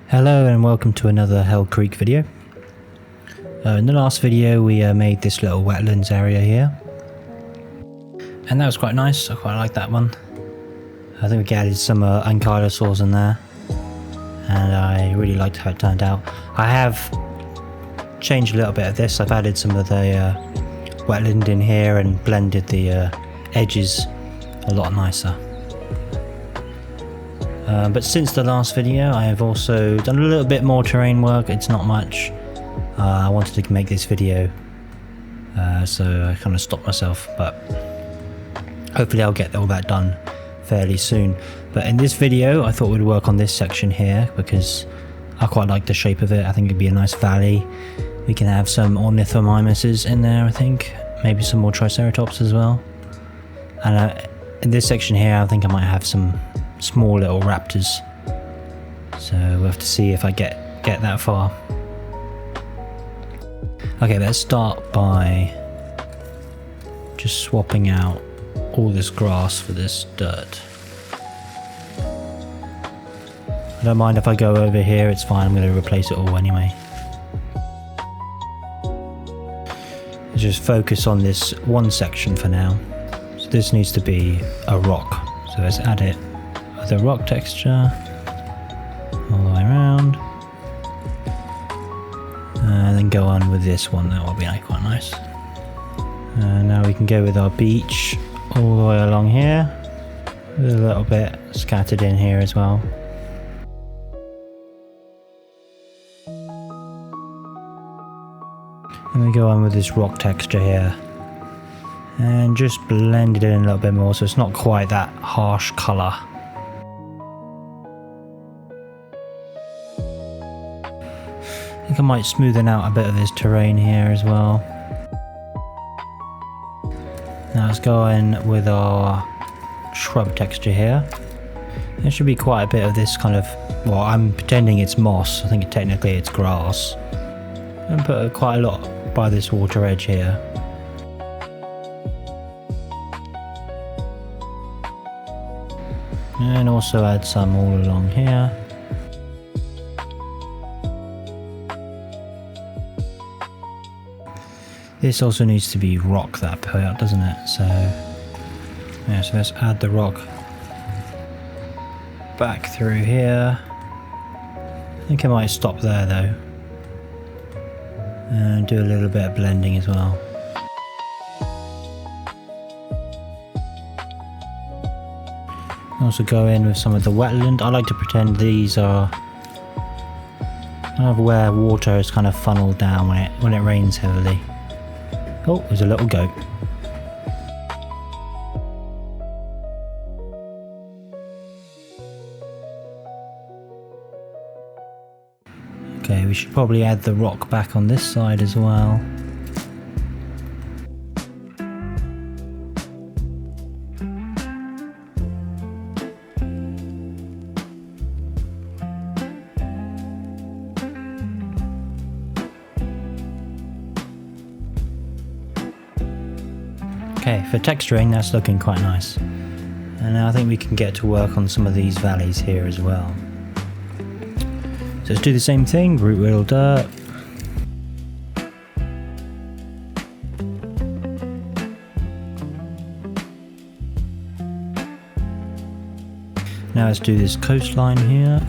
Hello and welcome to another Hell Creek video. In the last video we made this little wetlands area here, and that was quite nice. I quite like that one. I think we added some Dinosaurs in there, and I really liked how it turned out. I have changed a little bit of this. I've added some of the wetland in here and blended the edges a lot nicer. But since the last video I have also done a little bit more terrain work. It's not much. I wanted to make this video, so I kind of stopped myself, but hopefully I'll get all that done fairly soon. But in this video I thought we'd work on this section here because I quite like the shape of it. I think it'd be a nice valley. We can have some ornithomimuses in there, I think. Maybe some more triceratops as well. And in this section here I think I might have some small little raptors, so we'll have to see if I get that far. Okay, let's start by just swapping out all this grass for this dirt. I don't mind if I go over here, it's fine. I'm going to replace it all anyway. Just focus on this one section for now. So this needs to be a rock, so let's add it. The rock texture all the way around, and then go on with this one. That will be quite nice. Now we can go with our beach all the way along here, with a little bit scattered in here as well. And we go on with this rock texture here and just blend it in a little bit more so it's not quite that harsh colour. I think I might smoothen out a bit of this terrain here as well. Now let's go in with our shrub texture here. There should be quite a bit of this kind of, well, I'm pretending it's moss. I think technically it's grass. And put quite a lot by this water edge here. And also add some all along here. This also needs to be rock, that part, doesn't it? So yeah, so let's add the rock back through here. I think I might stop there though, and do a little bit of blending as well. Also go in with some of the wetland. I like to pretend these are kind of where water is kind of funneled down when it rains heavily. Oh, there's a little goat. Okay, we should probably add the rock back on this side as well. Okay, for texturing that's looking quite nice. And now I think we can get to work on some of these valleys here as well. So let's do the same thing, root wheel dirt. Now let's do this coastline here.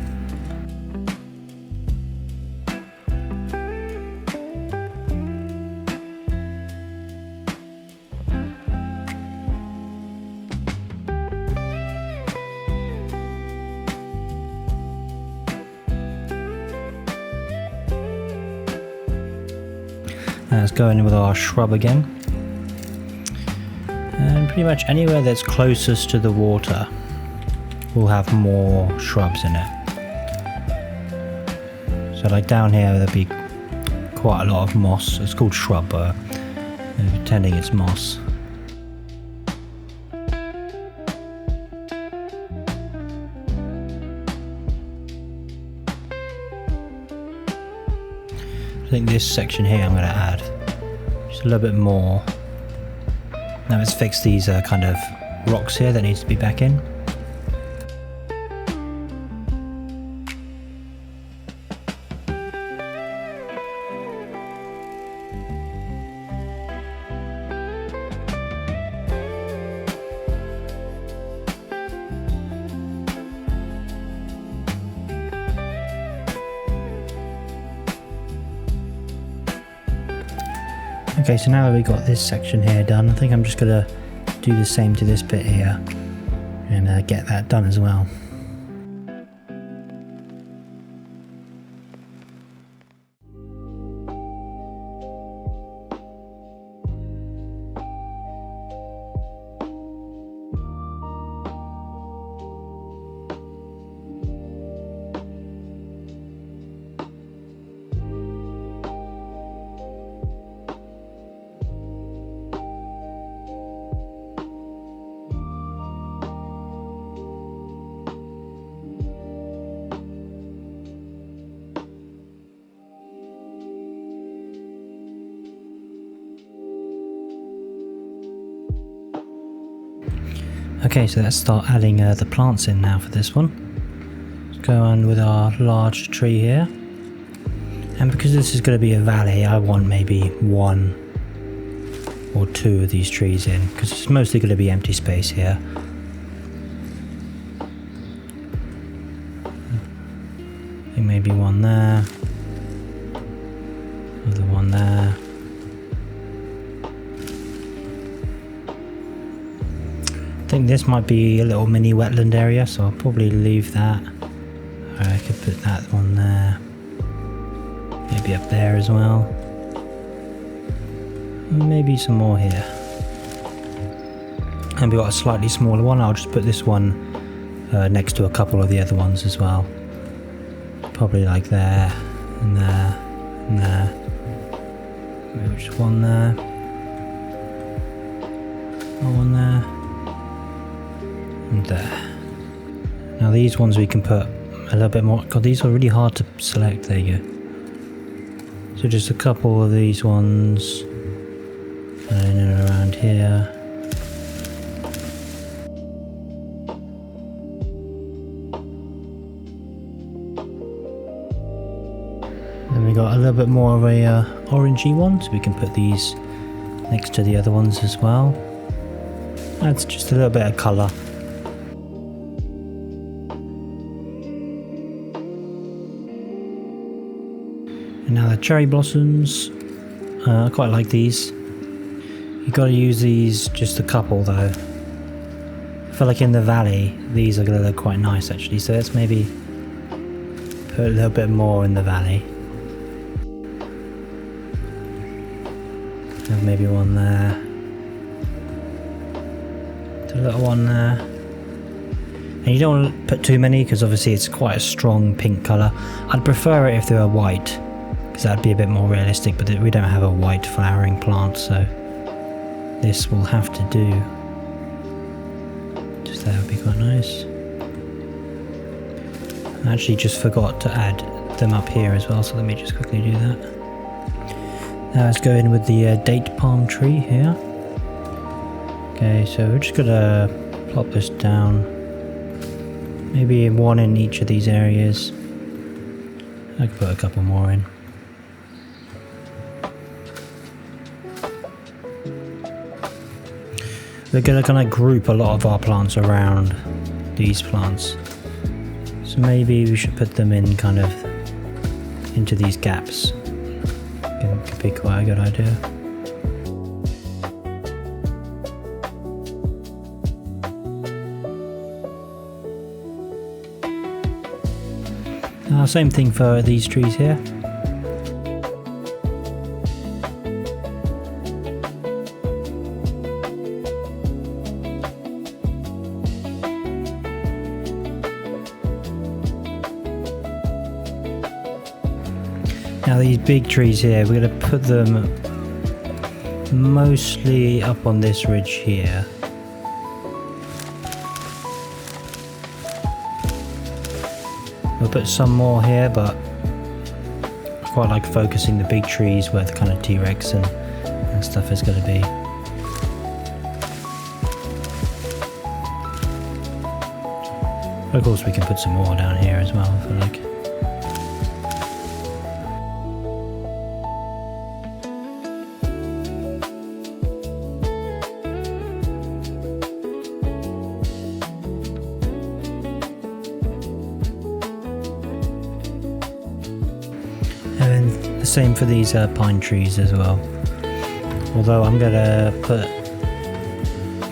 Let's go in with our shrub again, and pretty much anywhere that's closest to the water will have more shrubs in it. So like down here there'll be quite a lot of moss. It's called shrub, but I'm pretending it's moss. I think this section here I'm going to add just a little bit more. Now let's fix these kind of rocks here that needs to be back in. Okay, so now that we got this section here done, I think I'm just gonna do the same to this bit here and get that done as well. Okay, so let's start adding the plants in now for this one. Let's go on with our large tree here. And because this is going to be a valley, I want maybe 1 or 2 of these trees in, because it's mostly going to be empty space here. I think maybe 1 there. Another 1 there. I think this might be a little mini wetland area, so I'll probably leave that. I could put that one there. Maybe up there as well. And maybe some more here. And we've got a slightly smaller one. I'll just put this one next to a couple of the other ones as well. Probably like there, and there, and there. Maybe just 1 there. One there. And there. Now these ones we can put a little bit more. God, these are really hard to select. There you go. So just a couple of these ones, and around here. Then we got a little bit more of a orangey one, so we can put these next to the other ones as well. That's just a little bit of colour. And now the cherry blossoms, I quite like these. You've got to use these just a couple though. I feel like in the valley, these are going to look quite nice actually, so let's maybe put a little bit more in the valley. Have maybe 1 there. A little 1 there. And you don't want to put too many because obviously it's quite a strong pink colour. I'd prefer it if they were white, because that'd be a bit more realistic, but we don't have a white flowering plant, so this will have to do. Just that would be quite nice. I actually just forgot to add them up here as well, so let me just quickly do that. Now let's go in with the date palm tree here. Okay, so we're just gonna plop this down. Maybe 1 in each of these areas. I could put a couple more in. We're going to kind of group a lot of our plants around these plants. So maybe we should put them in kind of into these gaps. Could be quite a good idea. Same thing for these trees here. Now these big trees here, we're going to put them mostly up on this ridge here. We'll put some more here, but I quite like focusing the big trees where the kind of T-Rex and stuff is going to be. Of course we can put some more down here as well if we like. And then the same for these pine trees as well. Although I'm gonna put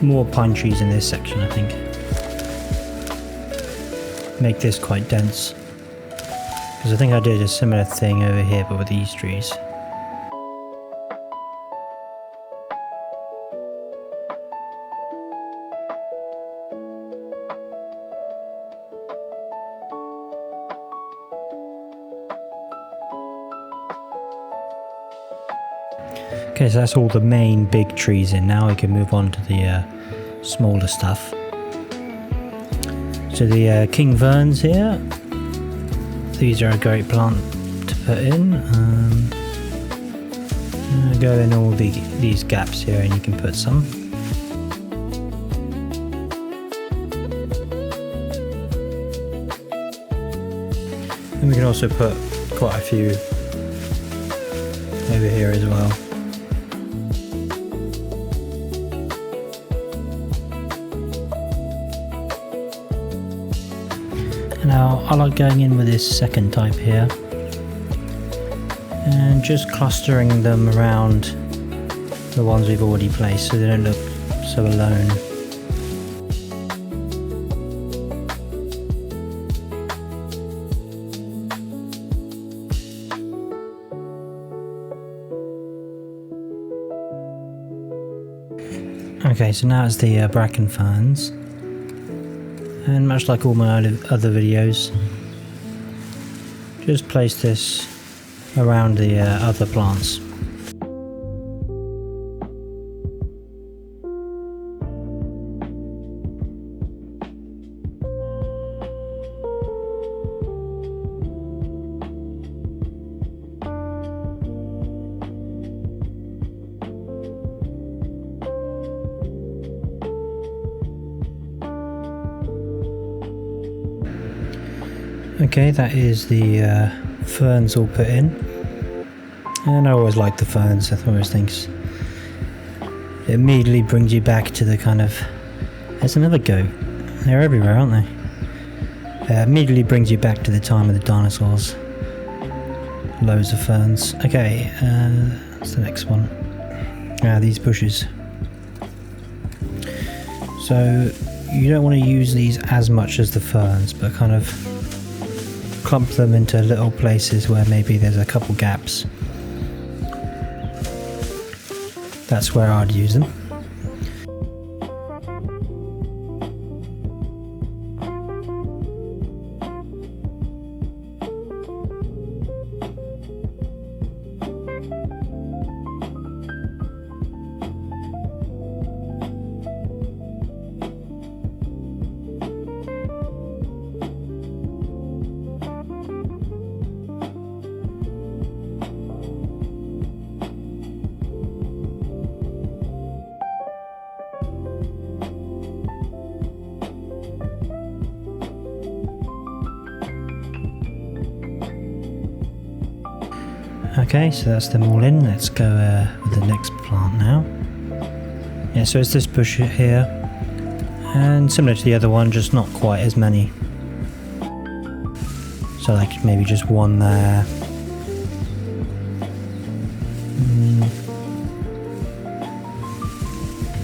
more pine trees in this section, I think. Make this quite dense. Because I think I did a similar thing over here, but with these trees. Okay, so that's all the main big trees in. Now we can move on to the smaller stuff. So the king ferns here, these are a great plant to put in. Go in all these gaps here and you can put some. And we can also put quite a few over here as well. Now I like going in with this second type here and just clustering them around the ones we've already placed so they don't look so alone. Okay, so now it's the bracken ferns. And much like all my other videos, just place this around the other plants. Okay, that is the ferns all put in, and I always like the ferns. I always think it immediately brings you back to the kind of, there's another goat, they're everywhere aren't they? Immediately brings you back to the time of the dinosaurs. Loads of ferns. Okay, what's the next one? These bushes. So you don't want to use these as much as the ferns, but kind of clump them into little places where maybe there's a couple gaps. That's where I'd use them. Okay, so that's them all in. Let's go with the next plant now. Yeah, so it's this bush here, and similar to the other one, just not quite as many. So like maybe just one there.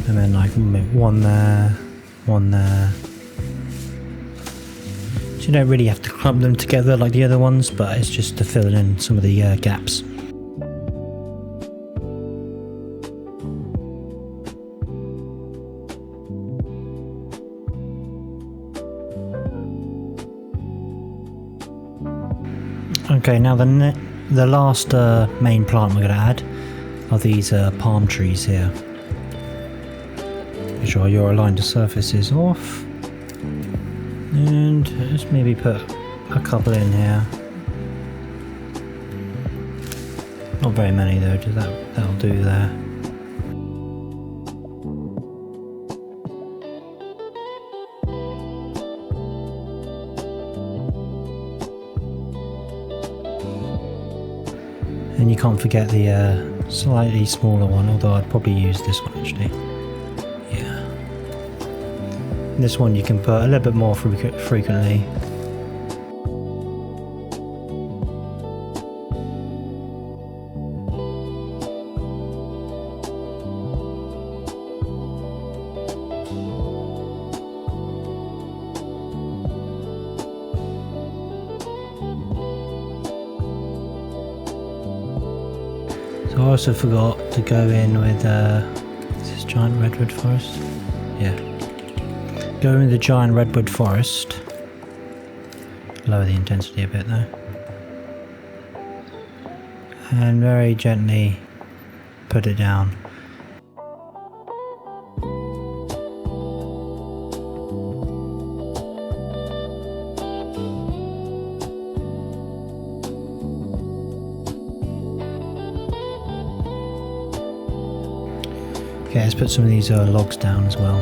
And then like one there, one there. So you don't really have to clump them together like the other ones, but it's just to fill in some of the gaps. Okay, now the last main plant we're going to add are these palm trees here. Make sure your aligned to surface is off. And just maybe put a couple in here. Not very many though, that'll do there. And you can't forget the slightly smaller one, although I'd probably use this one actually. Yeah. This one you can put a little bit more frequently. So I also forgot to go in with is this giant redwood forest? Yeah. Go in with the giant redwood forest. Lower the intensity a bit though. And very gently put it down. Okay, let's put some of these logs down as well.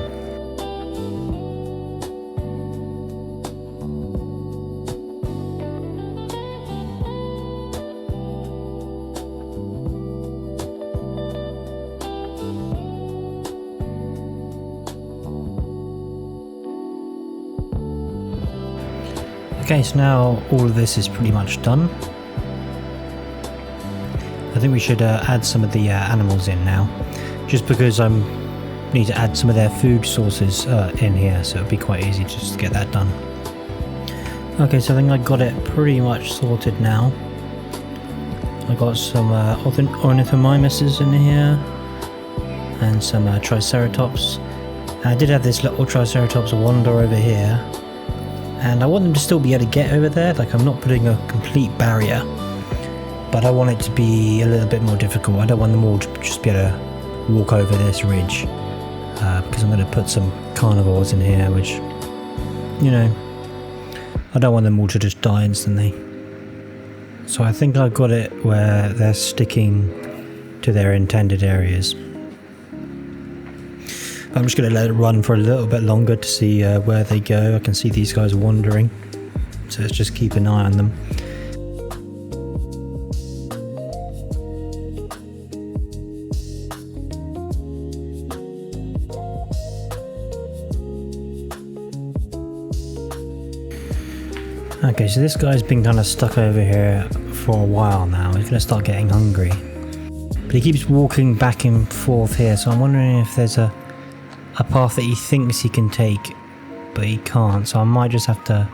Okay, so now all of this is pretty much done. I think we should add some of the animals in now, just because I need to add some of their food sources in here, so it'll be quite easy just to get that done. Okay, so I think I got it pretty much sorted now. I got some ornithomimuses in here, and some triceratops. And I did have this little triceratops wander over here. And I want them to still be able to get over there, like I'm not putting a complete barrier, but I want it to be a little bit more difficult. I don't want them all to just be able to walk over this ridge, because I'm going to put some carnivores in here, which, you know, I don't want them all to just die instantly. So I think I've got it where they're sticking to their intended areas. I'm just going to let it run for a little bit longer to see where they go. I can see these guys wandering, so let's just keep an eye on them. Okay, so this guy's been kind of stuck over here for a while now. He's going to start getting hungry. But he keeps walking back and forth here, so I'm wondering if there's a path that he thinks he can take, but he can't. So I might just have to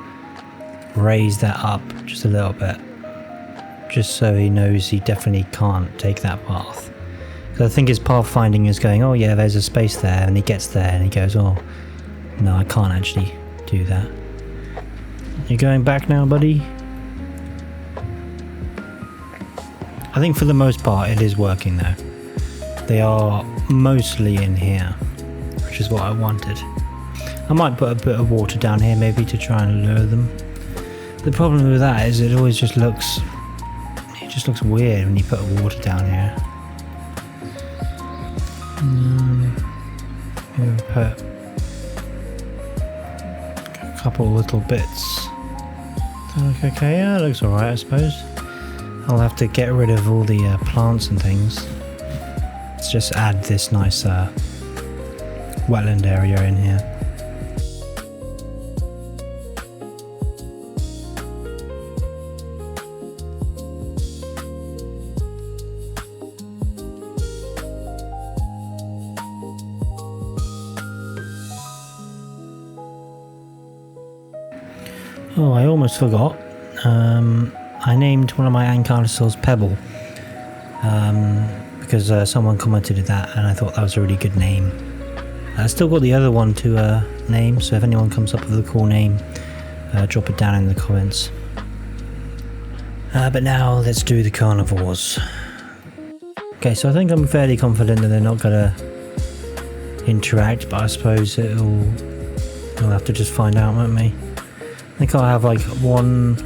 raise that up just a little bit, just so he knows he definitely can't take that path. So I think his pathfinding is going, oh yeah, there's a space there, and he gets there and he goes, oh no, I can't actually do that. You going back now, buddy? I think for the most part it is working though. They are mostly in here, which is what I wanted. I might put a bit of water down here maybe to try and lure them. The problem with that is it always just looks weird when you put water down here. Maybe put a couple little bits. Okay, yeah, it looks alright I suppose. I'll have to get rid of all the plants and things. Let's just add this nice wetland area in here. Oh, I almost forgot. I named one of my Carnivores Pebble, because someone commented that and I thought that was a really good name. I still got the other one to name, so if anyone comes up with a cool name, drop it down in the comments. But now let's do the carnivores. Okay, so I think I'm fairly confident that they're not gonna interact, but I suppose we'll have to just find out, won't we? I think I'll have like 1,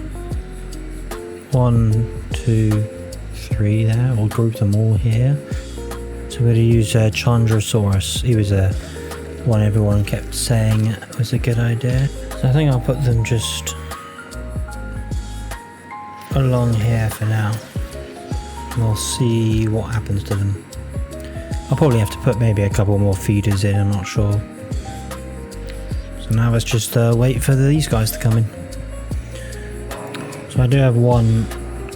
2, 3 there. We'll group them all here. So we're going to use Chandrasaurus. He was one everyone kept saying was a good idea. So I think I'll put them just along here for now. We'll see what happens to them. I'll probably have to put maybe a couple more feeders in, I'm not sure. So now let's just wait for these guys to come in. So I do have one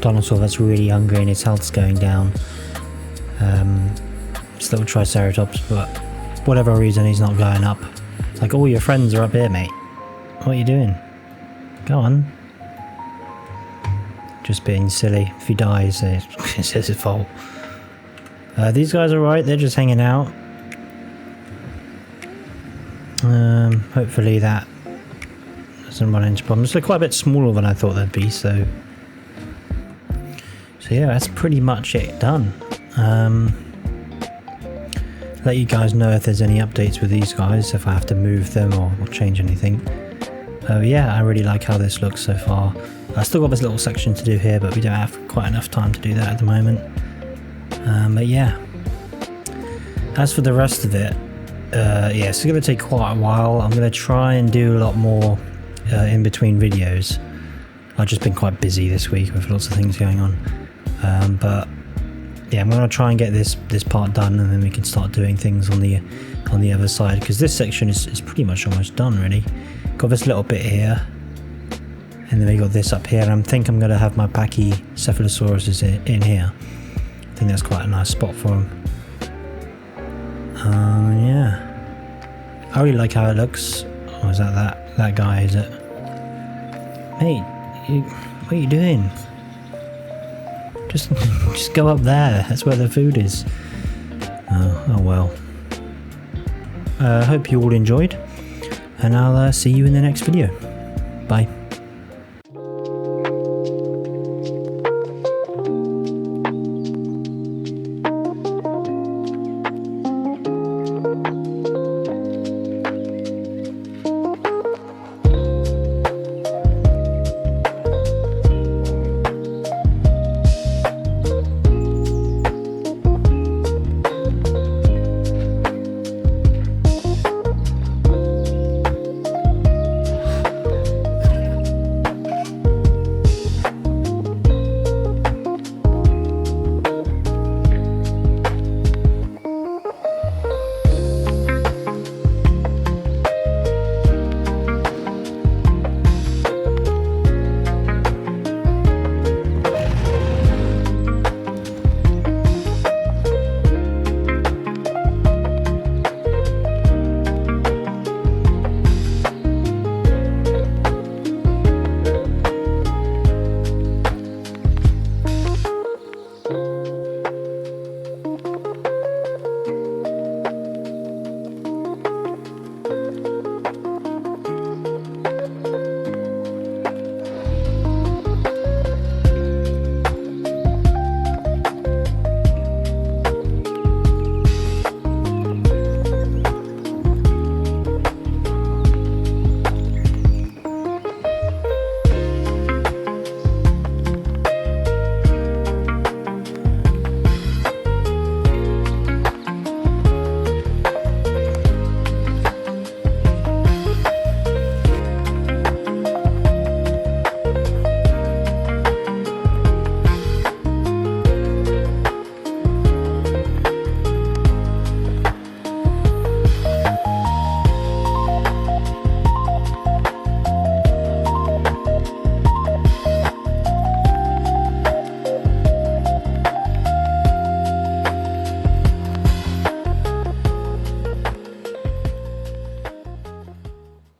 dinosaur that's really hungry and his health's going down. This little Triceratops, but for whatever reason he's not going up. It's like, all your friends are up here, mate. What are you doing? Go on. Just being silly. If he dies, it's his fault. These guys are right, they're just hanging out. Hopefully that doesn't run into problems. They're quite a bit smaller than I thought they'd be, so yeah, that's pretty much it done. Let you guys know if there's any updates with these guys, if I have to move them or change anything. Yeah, I really like how this looks so far. I still got this little section to do here, but we don't have quite enough time to do that at the moment. But yeah, as for the rest of it, yeah, it's going to take quite a while. I'm going to try and do a lot more in between videos. I've just been quite busy this week with lots of things going on. But yeah, I'm going to try and get this part done, and then we can start doing things on the other side, because this section is pretty much almost done really. Got this little bit here, and then we got this up here, and I think I'm going to have my Pachycephalosaurus in here. I think that's quite a nice spot for them. Yeah, I really like how it looks. Oh, is that guy, is it? Mate, what are you doing? Just go up there, that's where the food is. Oh well. I hope you all enjoyed, and I'll see you in the next video. Bye.